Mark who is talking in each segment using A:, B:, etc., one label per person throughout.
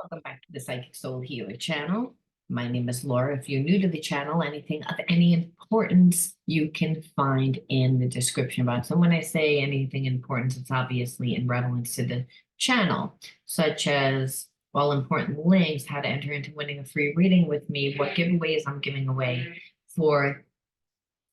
A: Welcome back to the Psychic Soul Healer channel. My name is Laura. If you're new to the channel, anything of any importance you can find in the description box. And when I say anything important, it's obviously in relevance to the channel, such as, well, important links, how to enter into winning a free reading with me, what giveaways I'm giving away for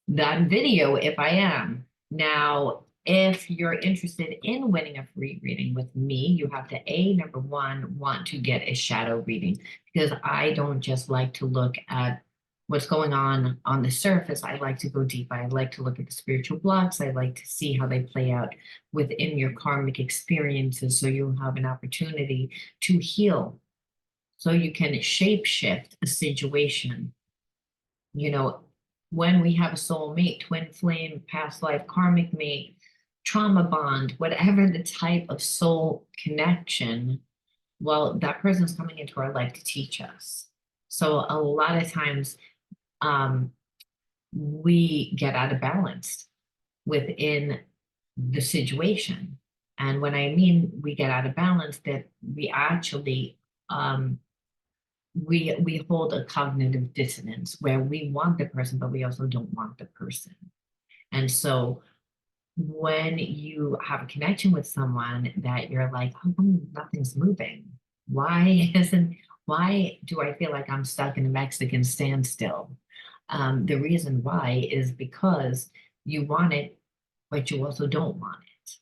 A: that video if I am. Now, if you're interested in winning a free reading with me, you have to, number one, want to get a shadow reading, because I don't just like to look at what's going on the surface. I like to go deep. I like to look at the spiritual blocks. I like to see how they play out within your karmic experiences, so you'll have an opportunity to heal, so you can shape shift a situation. You know, when we have a soul mate, twin flame, past life, karmic mate, trauma bond, whatever the type of soul connection, well, that person's coming into our life to teach us. So a lot of times we get out of balance within the situation. And when I mean we get out of balance, that we actually we hold a cognitive dissonance where we want the person, but we also don't want the person. And so when you have a connection with someone that you're like, oh, nothing's moving. Why do I feel like I'm stuck in a Mexican standstill? The reason why is because you want it, but you also don't want it.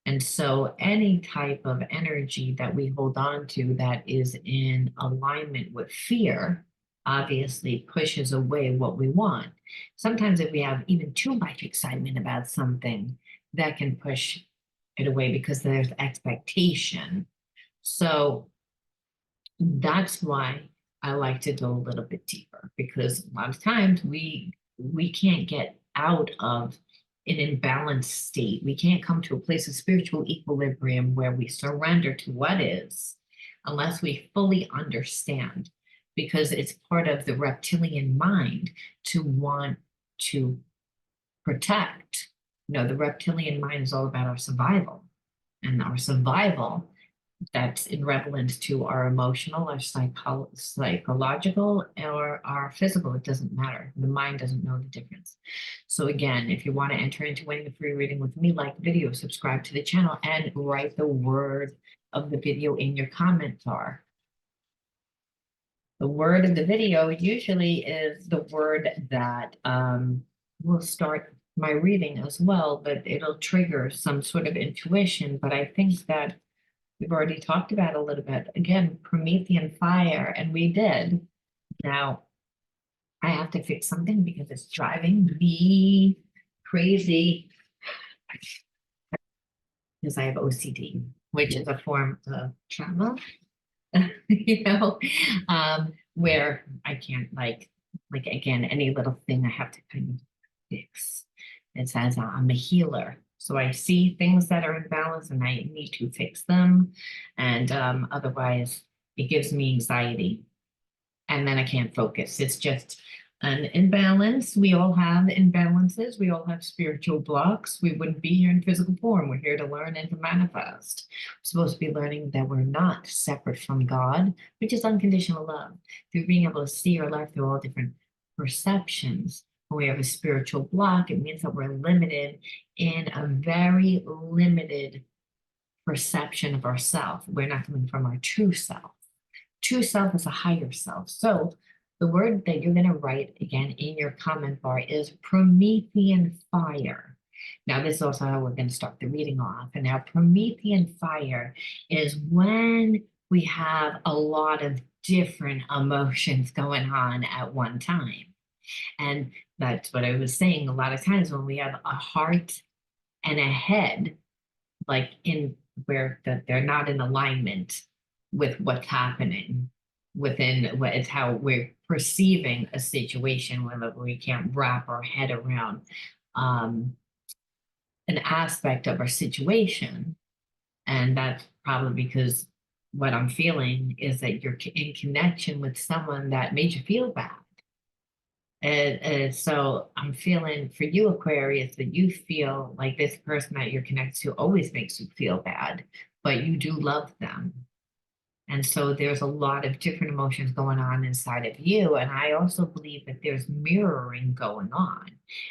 A: And so any type of energy that we hold on to that is in alignment with fear obviously pushes away what we want. Sometimes if we have even too much excitement about something, that can push it away because there's expectation. So that's why I like to go a little bit deeper, because a lot of times we can't get out of an imbalanced state. We can't come to a place of spiritual equilibrium where we surrender to what is, unless we fully understand, because it's part of the reptilian mind to want to protect. The reptilian mind is all about our survival, and our survival, that's in relevance to our emotional, our psychological, or our physical. It doesn't matter. The mind doesn't know the difference. So again, if you want to enter into winning a free reading with me, like the video, subscribe to the channel, and write the word of the video in your comment bar. The word of the video usually is the word that will start my reading as well, but it'll trigger some sort of intuition. But I think that we've already talked about a little bit. Again, Promethean fire, and we did. Now, I have to fix something because it's driving me crazy, because I have OCD, which is a form of trauma, where I can't like again, any little thing I have to kind of fix. It says I'm a healer. So I see things that are imbalanced and I need to fix them. And otherwise it gives me anxiety. And then I can't focus. It's just an imbalance. We all have imbalances. We all have spiritual blocks. We wouldn't be here in physical form. We're here to learn and to manifest. We're supposed to be learning that we're not separate from God, which is unconditional love. Through being able to see our life through all different perceptions. When we have a spiritual block, it means that we're limited in a very limited perception of ourselves. We're not coming from our true self. True self is a higher self. So the word that you're going to write again in your comment bar is Promethean fire. Now, this is also how we're going to start the reading off. And now Promethean fire is when we have a lot of different emotions going on at one time. And that's what I was saying. A lot of times when we have a heart and a head, like in where they're not in alignment with what's happening within what is how we're perceiving a situation, whether we can't wrap our head around an aspect of our situation. And that's probably because what I'm feeling is that you're in connection with someone that made you feel bad. And so I'm feeling for you, Aquarius, that you feel like this person that you're connected to always makes you feel bad, but you do love them. And so there's a lot of different emotions going on inside of you. And I also believe that there's mirroring going on.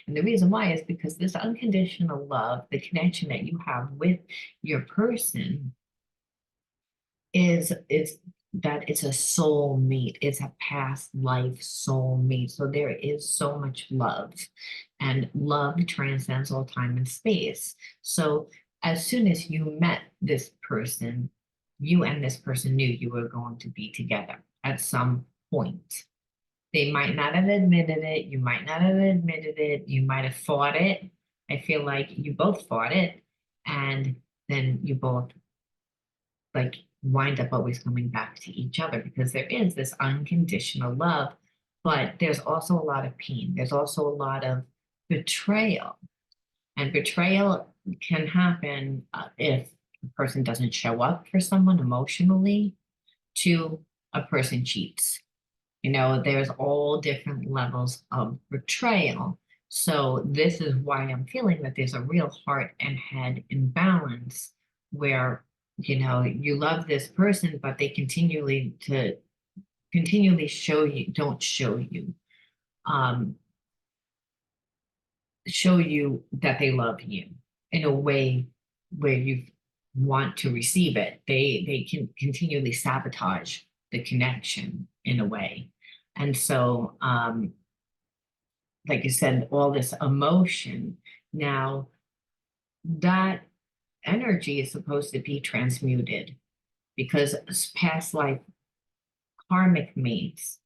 A: And the reason why is because this unconditional love, the connection that you have with your person, is that it's a soul mate. It's a past life soul mate. So there is so much love, and love transcends all time and space. So as soon as you met this person, you and this person knew you were going to be together at some point. They might not have admitted it. You might not have admitted it. You might have fought it. I feel like you both fought it. And then you both like wind up always coming back to each other because there is this unconditional love, but there's also a lot of pain. There's also a lot of betrayal. And betrayal can happen if a person doesn't show up for someone emotionally, to a person cheats. You know, there's all different levels of betrayal. So this is why I'm feeling that there's a real heart and head imbalance where, you know, you love this person, but they continually don't um, show you that they love you in a way where you want to receive it. They can continually sabotage the connection in a way. And so like you said, all this emotion. Now, that energy is supposed to be transmuted because past life karmic mates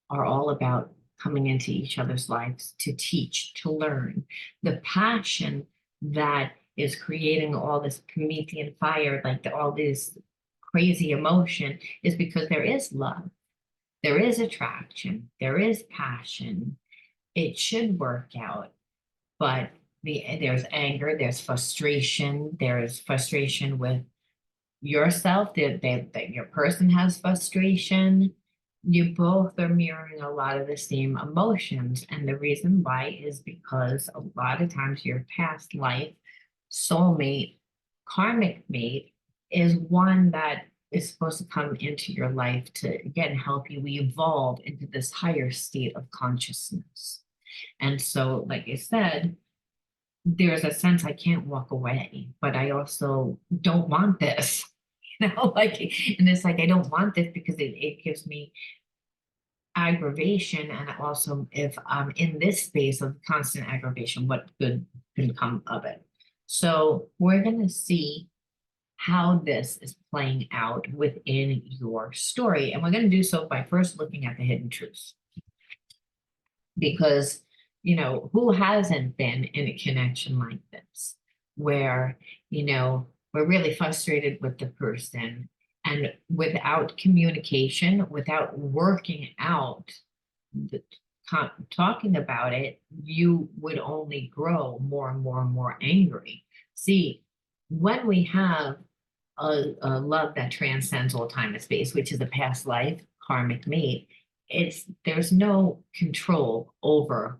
A: are all about coming into each other's lives to teach, to learn. The passion that is creating all this Promethean fire, like all this crazy emotion, is because there is love, there is attraction, there is passion. It should work out, but there's anger, there's frustration with yourself, that your person has frustration. You both are mirroring a lot of the same emotions. And the reason why is because a lot of times your past life soulmate, karmic mate is one that is supposed to come into your life to again help you evolve into this higher state of consciousness. And so, like I said, there's a sense I can't walk away, but I also don't want this. You know, like, and it's like I don't want this because it gives me aggravation. And also, if I'm in this space of constant aggravation, what good can come of it? So we're going to see how this is playing out within your story. And we're going to do so by first looking at the hidden truths. Because, you know, who hasn't been in a connection like this where, you know, we're really frustrated with the person, and without communication, without working out the talking about it, you would only grow more and more and more angry. See, when we have a love that transcends all time and space, which is a past life karmic mate, there's no control over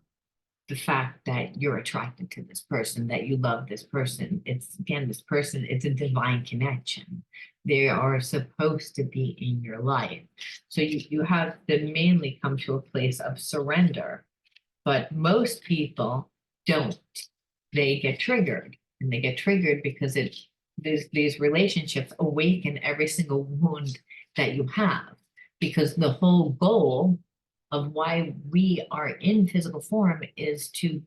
A: the fact that you're attracted to this person, that you love this person. It's again, this person, it's a divine connection. They are supposed to be in your life. So you have to mainly come to a place of surrender. But most people don't. They get triggered, and they get triggered because these relationships awaken every single wound that you have. Because the whole goal of why we are in physical form is to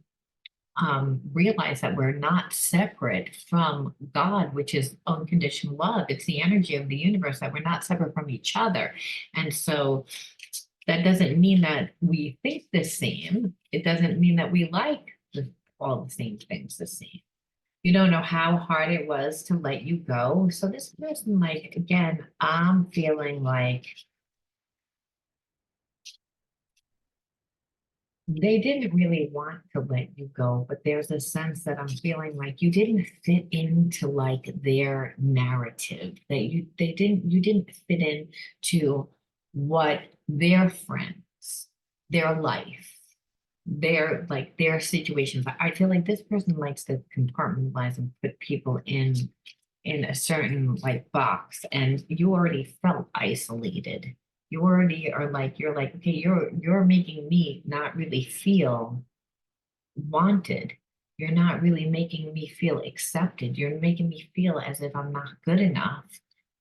A: realize that we're not separate from God, which is unconditional love. It's the energy of the universe, that we're not separate from each other. And so that doesn't mean that we think the same. It doesn't mean that we like all the same things the same. You don't know how hard it was to let you go. So this person, like, again, I'm feeling like they didn't really want to let you go, but there's a sense that I'm feeling like you didn't fit into like their narrative, that you didn't fit into what their friends, their life, their situations. I feel like this person likes to compartmentalize and put people in a certain like box, and you already felt isolated. You already are like, you're like, okay, you're making me not really feel wanted. You're not really making me feel accepted. You're making me feel as if I'm not good enough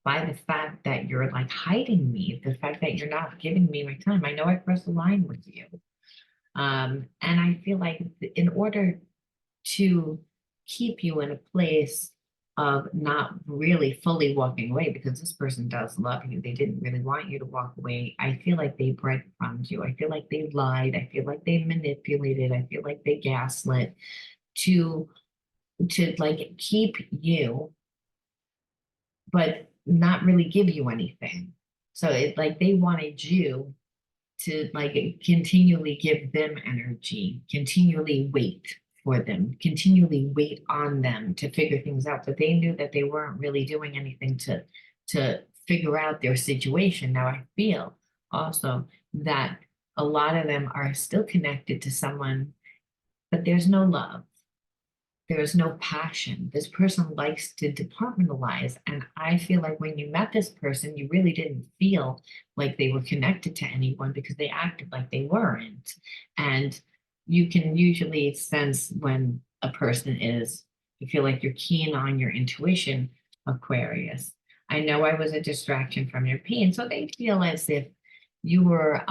A: by the fact that you're like hiding me, the fact that you're not giving me my time. I know I crossed the line with you. And I feel like in order to keep you in a place of not really fully walking away, because this person does love you, they didn't really want you to walk away. I feel like they breadcrumbed you. I feel like they lied. I feel like they manipulated. I feel like they gaslit to like keep you, but not really give you anything. So it like they wanted you to like continually give them energy, continually wait for them, continually wait on them to figure things out. But they knew that they weren't really doing anything to figure out their situation. Now I feel also that a lot of them are still connected to someone, but there's no love. There is no passion. This person likes to departmentalize. And I feel like when you met this person, you really didn't feel like they were connected to anyone because they acted like they weren't. And you can usually sense when a person is, you feel like you're keen on your intuition, Aquarius. I know I was a distraction from your pain. So they feel as if you were,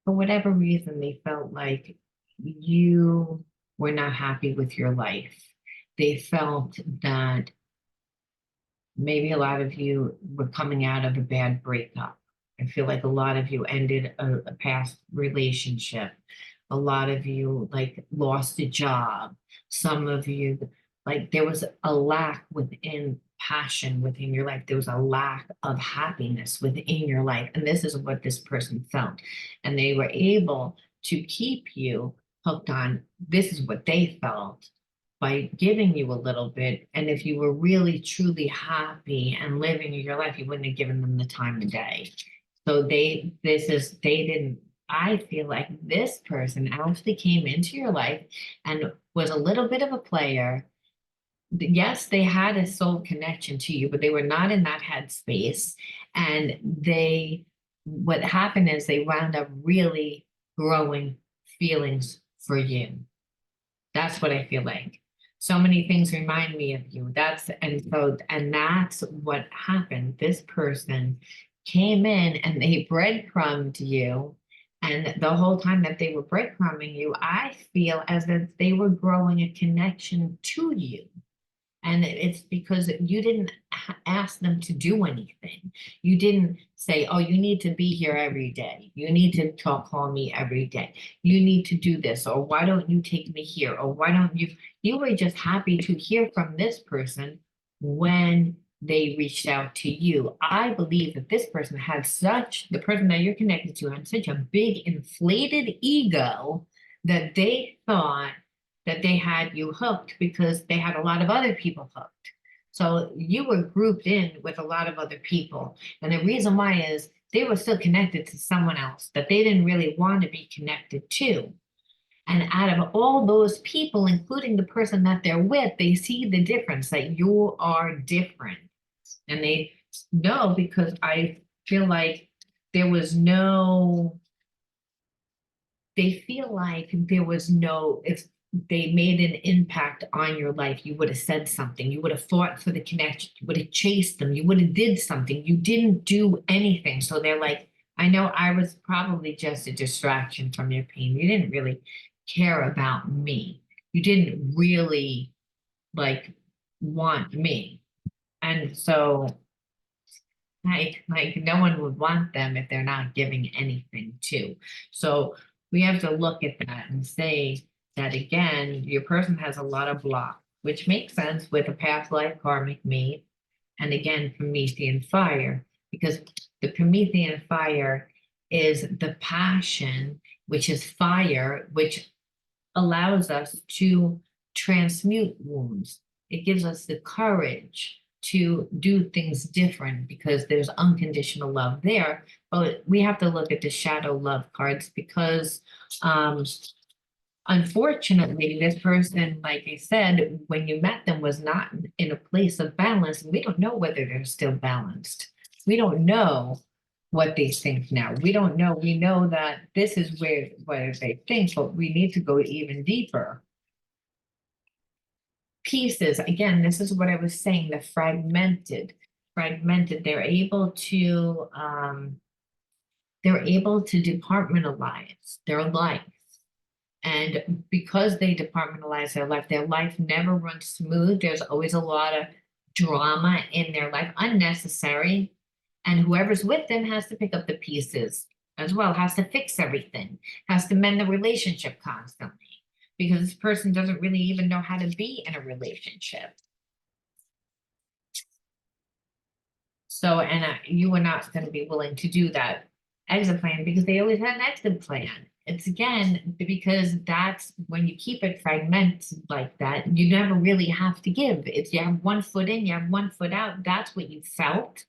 A: for whatever reason, they felt like you were not happy with your life. They felt that maybe a lot of you were coming out of a bad breakup. I feel like a lot of you ended a past relationship. A lot of you like lost a job. Some of you, like there was a lack within passion within your life. There was a lack of happiness within your life. And this is what this person felt. And they were able to keep you hooked on this is what they felt by giving you a little bit. And if you were really truly happy and living your life, you wouldn't have given them the time of day. So they didn't, I feel like this person actually came into your life and was a little bit of a player. Yes, they had a soul connection to you, but they were not in that headspace. And what happened is they wound up really growing feelings for you. That's what I feel like. So many things remind me of you. And that's what happened. This person came in and they breadcrumbed you. And the whole time that they were breadcrumbing you, I feel as if they were growing a connection to you. And it's because you didn't ask them to do anything. You didn't say, oh, you need to be here every day. You need to call me every day. You need to do this. Or why don't you take me here? Or why don't you? You were just happy to hear from this person when they reached out to you. I believe that this person the person that you're connected to had such a big inflated ego that they thought that they had you hooked because they had a lot of other people hooked. So you were grouped in with a lot of other people. And the reason why is they were still connected to someone else that they didn't really want to be connected to. And out of all those people, including the person that they're with, they see the difference that you are different. And they know because I feel like there was no, they feel like there was no, if they made an impact on your life, you would have said something, you would have fought for the connection, you would have chased them, you would have did something. You didn't do anything. So they're like, I know I was probably just a distraction from your pain. You didn't really care about me. You didn't really like want me. And so like no one would want them if they're not giving anything to. So we have to look at that and say that again, your person has a lot of block, which makes sense with a past life karmic mate. And again, Promethean fire, because the Promethean fire is the passion, which is fire, which allows us to transmute wounds. It gives us the courage to do things different because there's unconditional love there. But we have to look at the shadow love cards because Unfortunately, this person, like I said, when you met them, was not in a place of balance. We don't know whether they're still balanced. We don't know what they think now. We don't know. We know that this is where they think, but we need to go even deeper. Pieces, again, this is what I was saying, the fragmented, they're able to departmentalize their life. And because they departmentalize their life never runs smooth. There's always a lot of drama in their life, unnecessary. And whoever's with them has to pick up the pieces as well, has to fix everything, has to mend the relationship constantly, because this person doesn't really even know how to be in a relationship. So, and you are not going to be willing to do that exit plan because they always had an exit plan. It's again, because that's when you keep it fragmented like that, you never really have to give. It's you have one foot in, you have one foot out. That's what you felt,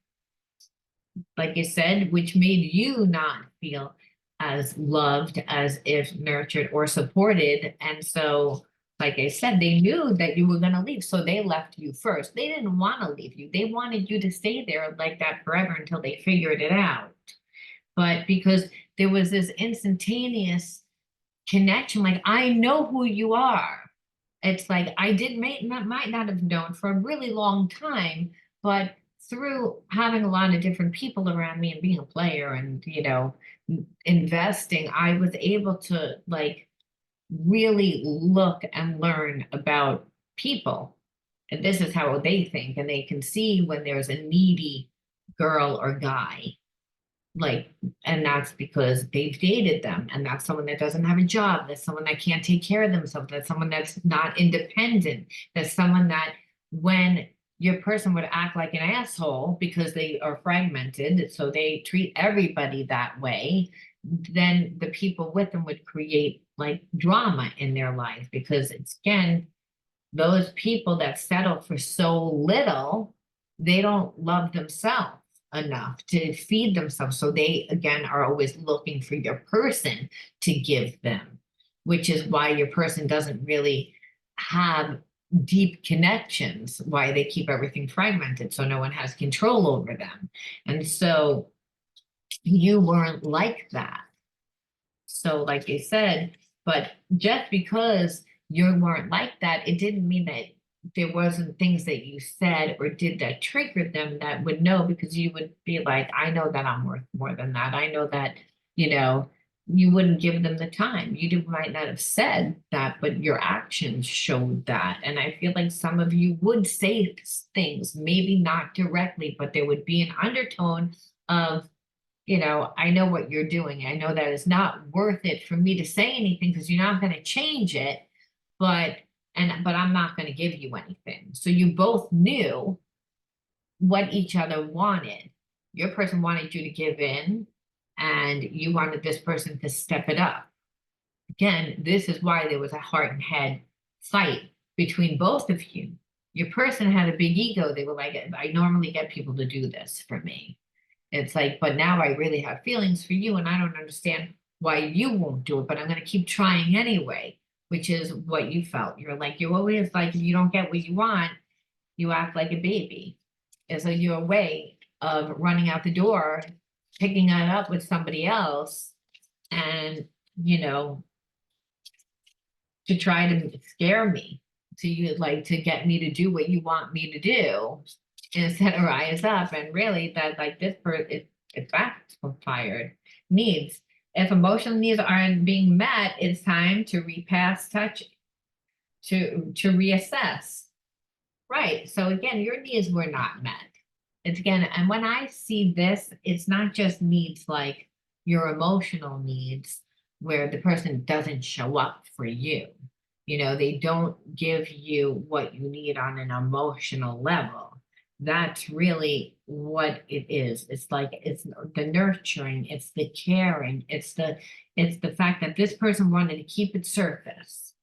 A: like you said, which made you not feel as loved, as if nurtured or supported. And so, like I said, they knew that you were going to leave. So they left you first. They didn't want to leave you. They wanted you to stay there like that forever until they figured it out. But because there was this instantaneous connection, like, I know who you are. It's like I might not have known for a really long time, but through having a lot of different people around me and being a player and, investing, I was able to like really look and learn about people. And this is how they think, and they can see when there's a needy girl or guy, like, and that's because they've dated them, and that's someone that doesn't have a job, that's someone that can't take care of themselves, that's someone that's not independent, that's someone that when your person would act like an asshole because they are fragmented, so they treat everybody that way, then the people with them would create like drama in their life, because it's again, those people that settle for so little, they don't love themselves enough to feed themselves. So they, again, are always looking for your person to give them, which is why your person doesn't really have deep connections, why they keep everything fragmented. So no one has control over them. And so you weren't like that. So, like I said, but just because you weren't like that, it didn't mean that there wasn't things that you said or did that triggered them that would know, because you would be like, I know that I'm worth more than that. I know that, you wouldn't give them the time. Might not have said that, but your actions showed that. And I feel like some of you would say things, maybe not directly, but there would be an undertone of, I know what you're doing. I know that it's not worth it for me to say anything because you're not going to change it, but I'm not going to give you anything. So you both knew what each other wanted. Your person wanted you to give in, and you wanted this person to step it up. Again, this is why there was a heart and head fight between both of you. Your person had a big ego. They were like, I normally get people to do this for me. It's like, but now I really have feelings for you, and I don't understand why you won't do it, but I'm going to keep trying anyway, which is what you felt. You're like, you always like, if you don't get what you want, you act like a baby. It's like your way of running out the door, picking it up with somebody else, and, to try to scare me, to get me to do what you want me to do, instead of rise up. And really that like this person, it's backfired. Needs, if emotional needs aren't being met, it's time to repass touch, to reassess. Right, so again, your needs were not met. It's again, and when I see this, it's not just needs like your emotional needs where the person doesn't show up for you. They don't give you what you need on an emotional level. That's really what it is. It's like, it's the nurturing, it's the caring, it's the fact that this person wanted to keep it surface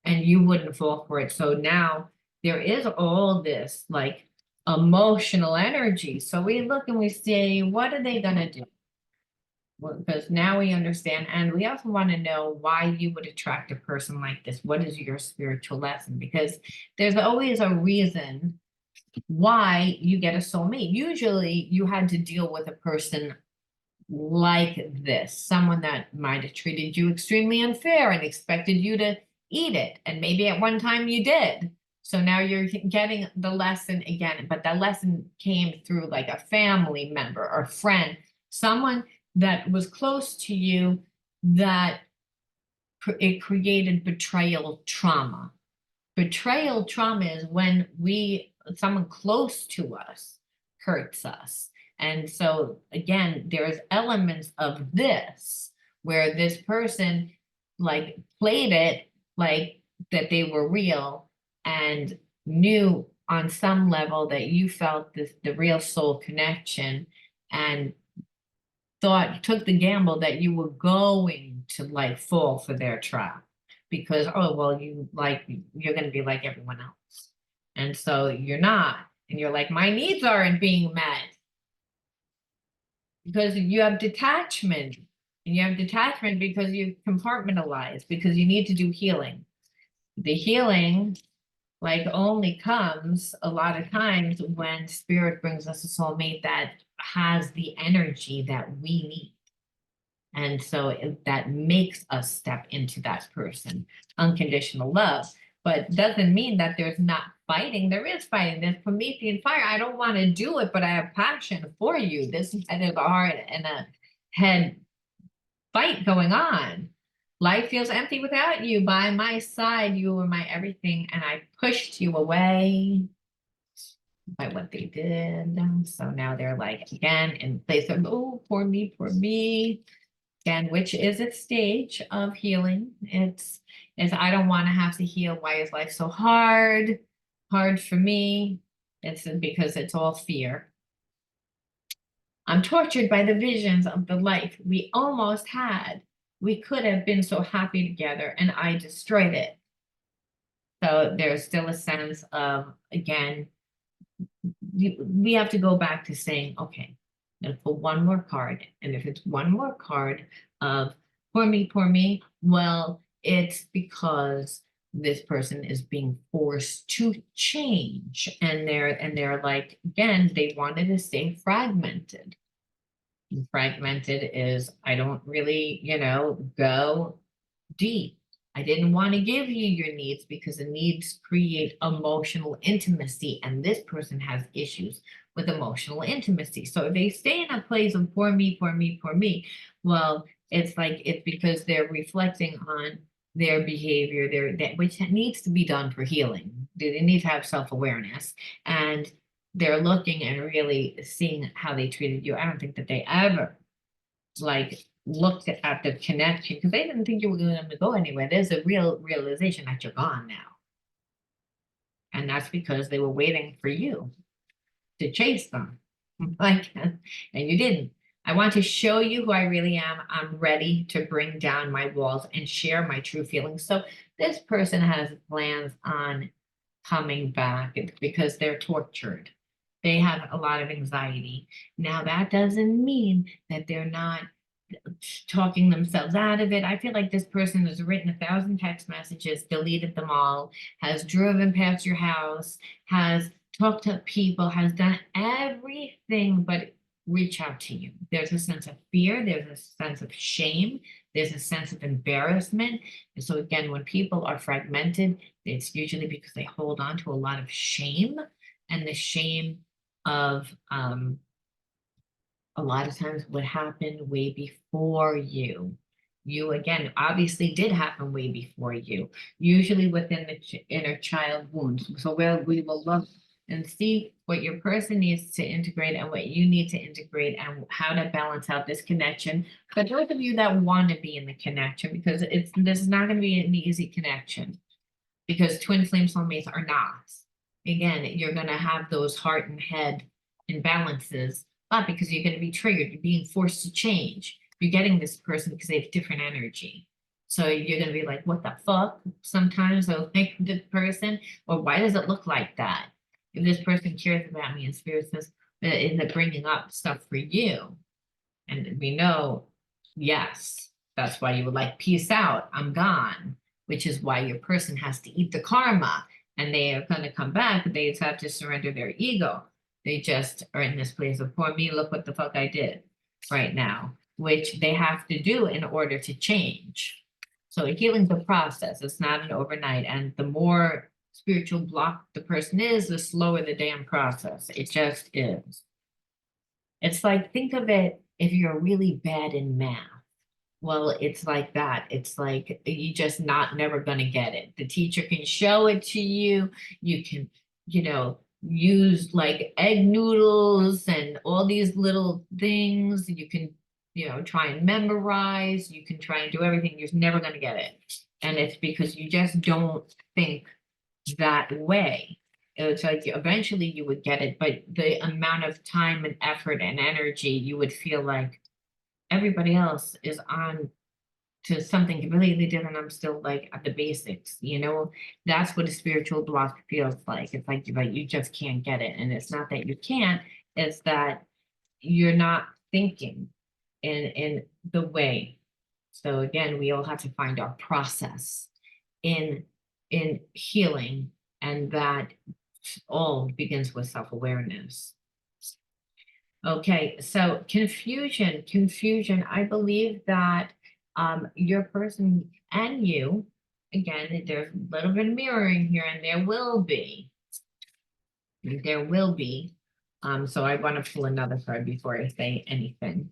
A: and you wouldn't fall for it. So now there is all this like emotional energy. So we look and we say, what are they gonna do? because now we understand, and we also want to know why you would attract a person like this. What is your spiritual lesson? Because there's always a reason why you get a soulmate. Usually you had to deal with a person like this, someone that might have treated you extremely unfair and expected you to eat it. And maybe at one time you did. So now you're getting the lesson again, but that lesson came through like a family member or friend, someone that was close to you, that it created betrayal trauma. Betrayal trauma is when someone close to us hurts us. And so again, there's elements of this where this person like played it like that they were real and knew on some level that you felt the real soul connection, and took the gamble that you were going to like fall for their trap because, oh, well, you're going to be like everyone else. And so you're not. And you're like, my needs aren't being met because you have detachment. And you have detachment because you compartmentalize, because you need to do healing. The healing like only comes a lot of times when spirit brings us a soulmate that has the energy that we need. And so that makes us step into that person. Unconditional love, but doesn't mean that there's not fighting. There is fighting. There's Promethean fire. I don't want to do it, but I have passion for you. This is kind of a heart and a head fight going on. Life feels empty without you. By my side, you were my everything, and I pushed you away by what they did. So now they're like again in place of, oh, poor me, poor me. And which is a stage of healing. It's I don't want to have to heal. Why is life so hard? Hard for me. It's because it's all fear. I'm tortured by the visions of the life we almost had. We could have been so happy together, and I destroyed it. So there's still a sense of, again, we have to go back to saying, okay, and pull one more card. And if it's one more card of poor me, well, it's because this person is being forced to change. And they're like, again, they wanted to stay fragmented. And fragmented is, I don't really, go deep. I didn't want to give you your needs because the needs create emotional intimacy, and this person has issues with emotional intimacy. So if they stay in a place of poor me, well, it's because they're reflecting on their behavior, which needs to be done for healing. They need to have self-awareness, and they're looking and really seeing how they treated you. I don't think that they ever looked at the connection because they didn't think you were going to go anywhere. There's a real realization that you're gone now. And that's because they were waiting for you to chase them. And you didn't. I want to show you who I really am. I'm ready to bring down my walls and share my true feelings. So this person has plans on coming back because they're tortured. They have a lot of anxiety. Now, that doesn't mean that they're not talking themselves out of it. I feel like this person has written 1,000 text messages, deleted them all, has driven past your house, has talked to people, has done everything but reach out to you. There's a sense of fear, there's a sense of shame, there's a sense of embarrassment. And so again, when people are fragmented, it's usually because they hold on to a lot of shame, and the shame of a lot of times what happened way before you. You again obviously did happen way before you, usually within the inner child wounds. So we will look and see what your person needs to integrate and what you need to integrate and how to balance out this connection. For those of you that want to be in the connection, because this is not going to be an easy connection, because twin flame soulmates are not. Again, you're going to have those heart and head imbalances, not because you're going to be triggered, you're being forced to change. You're getting this person because they have different energy. So you're going to be like, what the fuck? Sometimes they'll think this person, or why does it look like that? If this person cares about me and spirit says, is it bringing up stuff for you? And we know Yes, that's why you would like peace out, I'm gone, which is why your person has to eat the karma and they are going to come back. They just have to surrender their ego. They just are in this place of poor me, look what the fuck I did right now, which they have to do in order to change. So healing's a process, it's not an overnight. And the more spiritual block the person is, the slower the damn process. It just is. It's like, think of it if you're really bad in math. Well, it's like that. It's like you just not never gonna get it. The teacher can show it to you. You can, use like egg noodles and all these little things. You can, try and memorize. You can try and do everything. You're never gonna get it. And it's because you just don't think that way. It's like eventually you would get it, but the amount of time and effort and energy, you would feel like everybody else is on to something completely different. I'm still like at the basics, that's what a spiritual block feels like. It's like you just can't get it. And it's not that you can't, it's that you're not thinking in the way. So again, we all have to find our process in healing, and that all begins with self-awareness. Okay, so confusion, I believe that your person and you, again, there's a little bit of mirroring here, and there will be. So I want to pull another card before I say anything.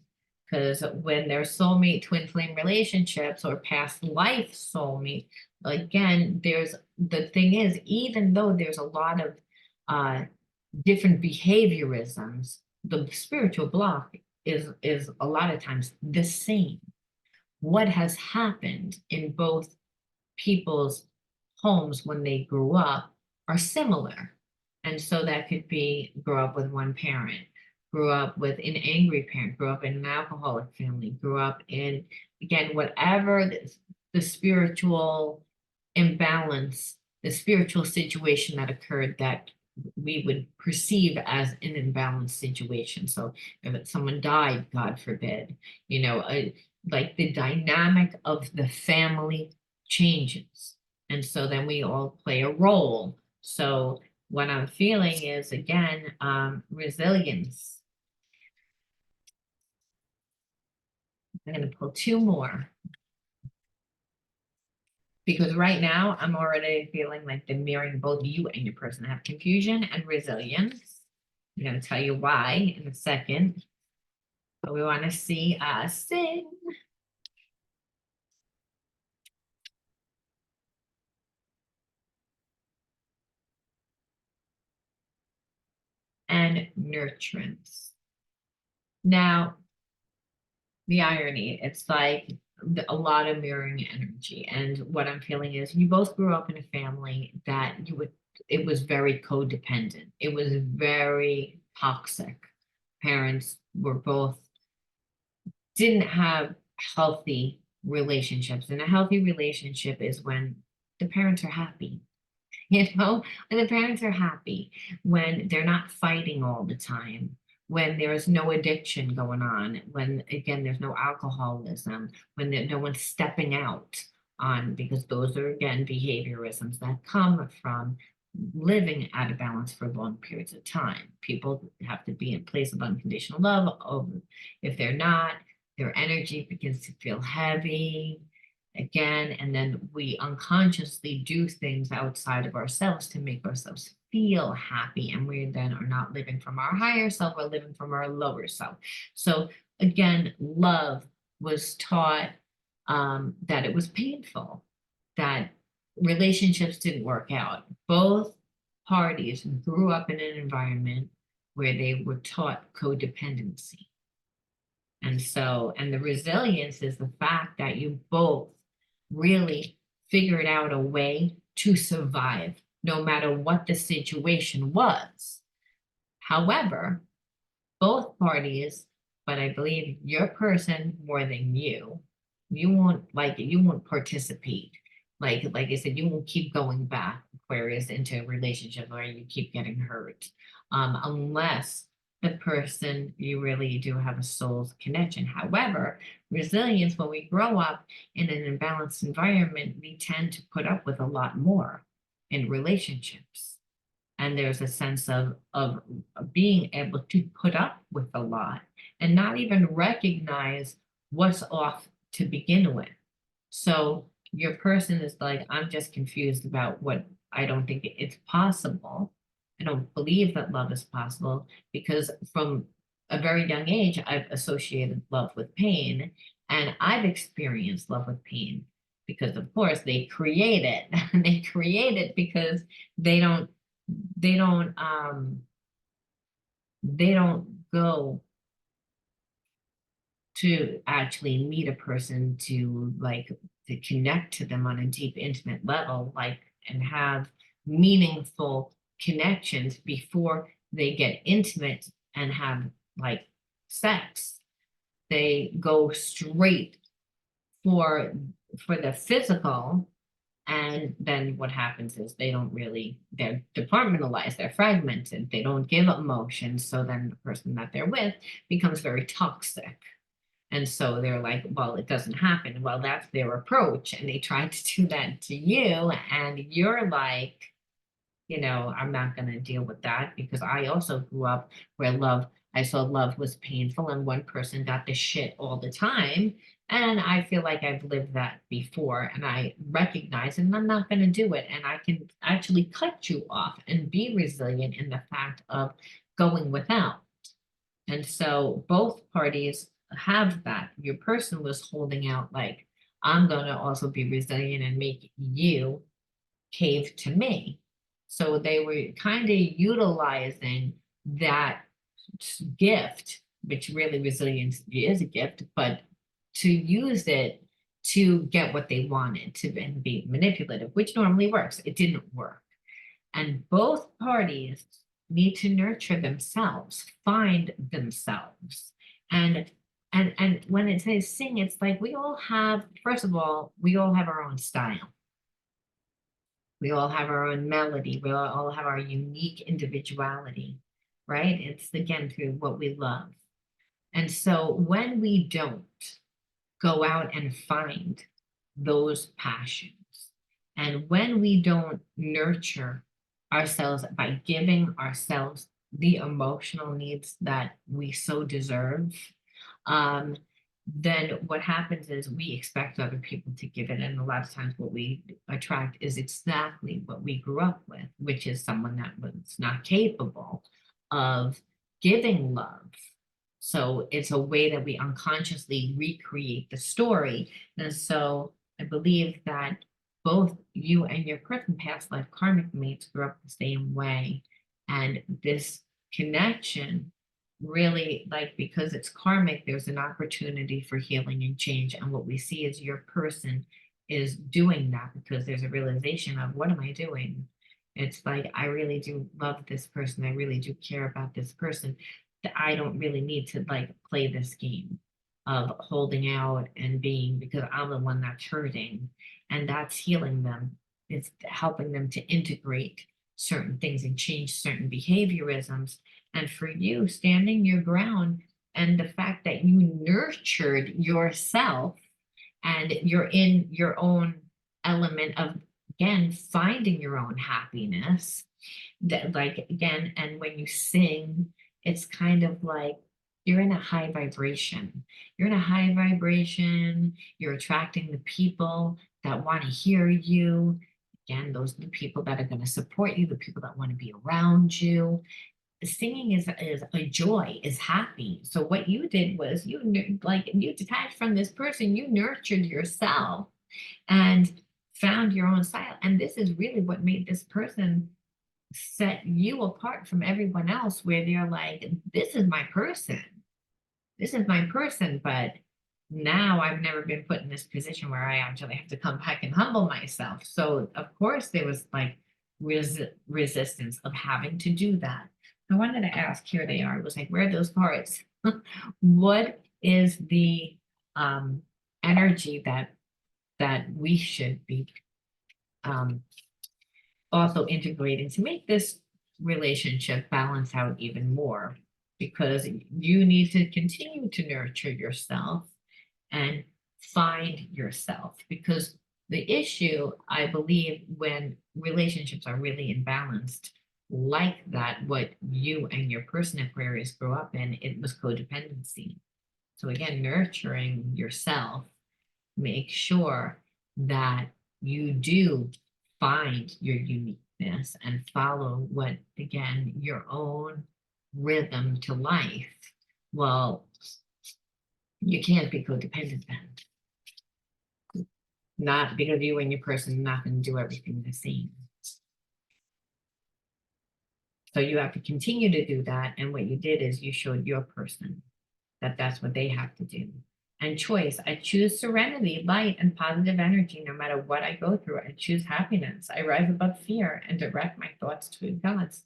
A: Because when there's soulmate twin flame relationships or past life soulmate, again, the thing is, even though there's a lot of different behaviorisms, the spiritual block is a lot of times the same. What has happened in both people's homes when they grew up are similar. And so that could be grow up with one parent, grew up with an angry parent, grew up in an alcoholic family, grew up in, again, whatever the spiritual imbalance, the spiritual situation that occurred that we would perceive as an imbalanced situation. So if someone died, God forbid, like the dynamic of the family changes. And so then we all play a role. So what I'm feeling is, again, resilience. I'm going to pull two more. Because right now I'm already feeling like they're mirroring both you and your person have confusion and resilience. I'm going to tell you why in a second. But we want to see sing. And nurturance. Now, the irony, it's like a lot of mirroring energy. And what I'm feeling is you both grew up in a family that it was very codependent. It was very toxic. Parents were both, didn't have healthy relationships. And a healthy relationship is when the parents are happy. When the parents are happy, when they're not fighting all the time, when there's no addiction going on, when again there's no alcoholism, when no one's stepping out on, because those are again behaviorisms that come from living out of balance for long periods of time. People have to be in place of unconditional love. If they're not, their energy begins to feel heavy again, and then we unconsciously do things outside of ourselves to make ourselves feel happy, and we then are not living from our higher self, we're living from our lower self. So again, love was taught that it was painful, that relationships didn't work out. Both parties grew up in an environment where they were taught codependency. And the resilience is the fact that you both really figured out a way to survive, no matter what the situation was. However, both parties, but I believe your person more than you won't participate. Like I said, you won't keep going back, Aquarius, into a relationship where you keep getting hurt. Unless the person, you really do have a soul's connection. However, resilience, when we grow up in an imbalanced environment, we tend to put up with a lot more in relationships. And there's a sense of being able to put up with a lot and not even recognize what's off to begin with. So your person is like, I'm just confused about what, I don't think it's possible. I don't believe that love is possible because from a very young age, I've associated love with pain, and I've experienced love with pain because, of course, they create it. They create it because they don't they don't um they don't go to actually meet a person to like to connect to them on a deep intimate level, like, and have meaningful connections before they get intimate and have like sex. They go straight for the physical. And then what happens is they don't really, they're departmentalized, they're fragmented, they don't give emotions. So then the person that they're with becomes very toxic. And so they're like, well, it doesn't happen. Well, that's their approach. And they try to do that to you. And you're like, I'm not going to deal with that because I also grew up where I saw love was painful and one person got the shit all the time. And I feel like I've lived that before and I recognize it and I'm not going to do it. And I can actually cut you off and be resilient in the fact of going without. And so both parties have that. Your person was holding out like, I'm going to also be resilient and make you cave to me. So they were kind of utilizing that gift, which really resilience is a gift, but to use it to get what they wanted to be manipulative, which normally works. It didn't work. And both parties need to nurture themselves, find themselves. And when it says sing, it's like we all have, first of all, we all have our own style. We all have our own melody. We all have our unique individuality, right? It's again through what we love. And so when we don't go out and find those passions, and when we don't nurture ourselves by giving ourselves the emotional needs that we so deserve, um, then what happens is we expect other people to give it. And a lot of times what we attract is exactly what we grew up with, which is someone that was not capable of giving love. So it's a way that we unconsciously recreate the story. And so I believe that both you and your person past life karmic mates grew up the same way. And this connection really, like, because it's karmic, there's an opportunity for healing and change. And what we see is your person is doing that because there's a realization of what am I doing? It's like, I really do love this person. I really do care about this person. That I don't really need to like play this game of holding out and being because I'm the one that's hurting. And that's healing them. It's helping them to integrate certain things and change certain behaviorisms. And for you, standing your ground and the fact that you nurtured yourself and you're in your own element of, again, finding your own happiness. That, like, again, and when you sing, it's kind of like you're in a high vibration. You're in a high vibration. You're attracting the people that want to hear you. Again, those are the people that are going to support you, the people that want to be around you. Singing is a joy, is happy. So what you did was you detached from this person, you nurtured yourself and found your own style. And this is really what made this person set you apart from everyone else, where they're like, this is my person. This is my person. But now I've never been put in this position where I actually have to come back and humble myself. So of course there was like resistance of having to do that. I wanted to ask, here they are, it was like, where are those parts? What is the energy that we should be also integrating to make this relationship balance out even more? because you need to continue to nurture yourself and find yourself. Because the issue, I believe, when relationships are really imbalanced, like that, what you and your person Aquarius grew up in, it was codependency. So again, nurturing yourself, make sure that you do find your uniqueness and follow what, again, your own rhythm to life. Well, you can't be codependent then. Not because you and your person are not going to do everything the same. So you have to continue to do that. And what you did is you showed your person that that's what they have to do. And choice, I choose serenity, light, and positive energy no matter what I go through. I choose happiness. I rise above fear and direct my thoughts to God's.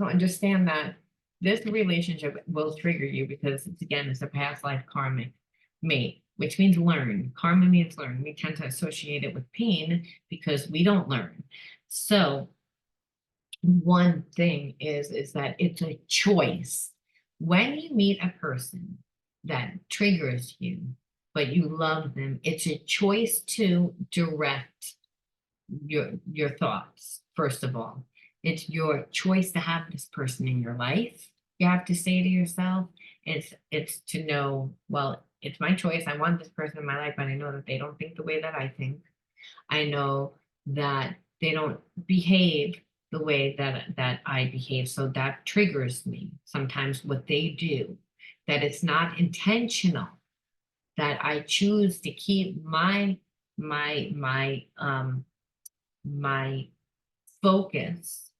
A: So understand that this relationship will trigger you because it's, again, it's a past life karmic mate, which means learn. Karma means learn. We tend to associate it with pain because we don't learn. So one thing is that it's a choice. When you meet a person that triggers you, but you love them, it's a choice to direct your thoughts, first of all. It's your choice to have this person in your life. You have to say to yourself, it's to know, well, it's my choice. I want this person in my life, but I know that they don't think the way that I think. I know that they don't behave the way that I behave. So that triggers me sometimes what they do, that it's not intentional, that I choose to keep my focus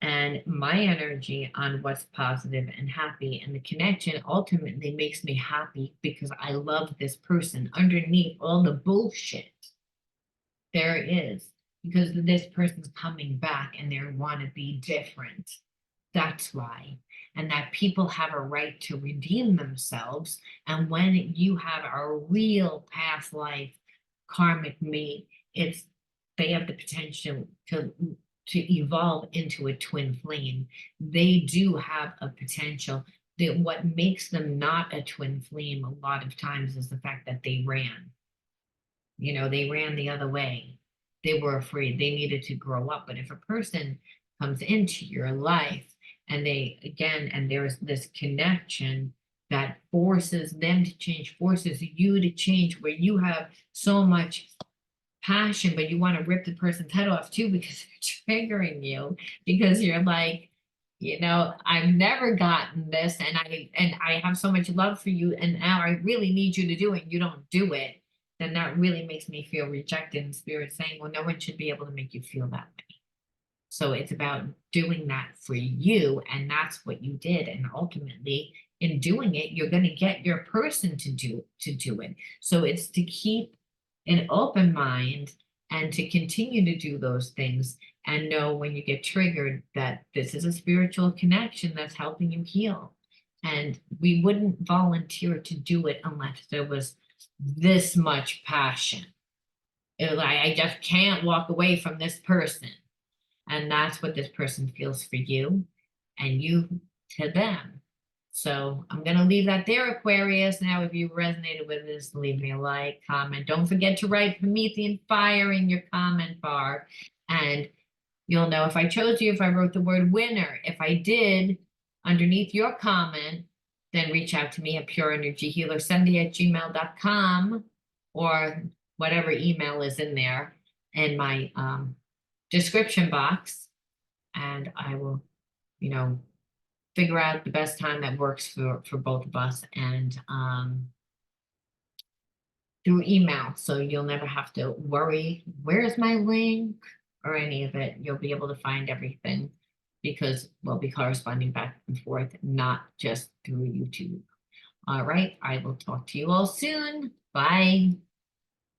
A: and my energy on what's positive and happy. And the connection ultimately makes me happy because I love this person underneath all the bullshit there is, because this person's coming back and they want to be different. That's why. And that people have a right to redeem themselves. And when you have a real past life karmic mate, it's they have the potential to evolve into a twin flame. They do have a potential. That what makes them not a twin flame a lot of times is the fact that they ran. You know, they ran the other way. They were afraid. They needed to grow up. But if a person comes into your life and they, again, and there's this connection that forces them to change, forces you to change, where you have so much passion, but you want to rip the person's head off too because they're triggering you, because you're like, you know, I've never gotten this, and I have so much love for you, and now I really need you to do it, and you don't do it, then that really makes me feel rejected, and spirit saying, well, no one should be able to make you feel that way. So it's about doing that for you, and that's what you did. And ultimately, in doing it, you're going to get your person to do it. So it's to keep an open mind and to continue to do those things and know when you get triggered that this is a spiritual connection that's helping you heal. And we wouldn't volunteer to do it unless there was this much passion. It was like, I just can't walk away from this person. And that's what this person feels for you and you to them. So I'm going to leave that there, Aquarius. Now, if you resonated with this, leave me a like, comment. Don't forget to write Promethean Fire in your comment bar. And you'll know if I chose you, if I wrote the word winner. If I did, underneath your comment, then reach out to me at pureenergyhealer70@gmail.com or whatever email is in there in my description box. And I will, you know, figure out the best time that works for both of us, and through email. So you'll never have to worry, where's my link or any of it. You'll be able to find everything because we'll be corresponding back and forth, not just through YouTube. All right, I will talk to you all soon. Bye.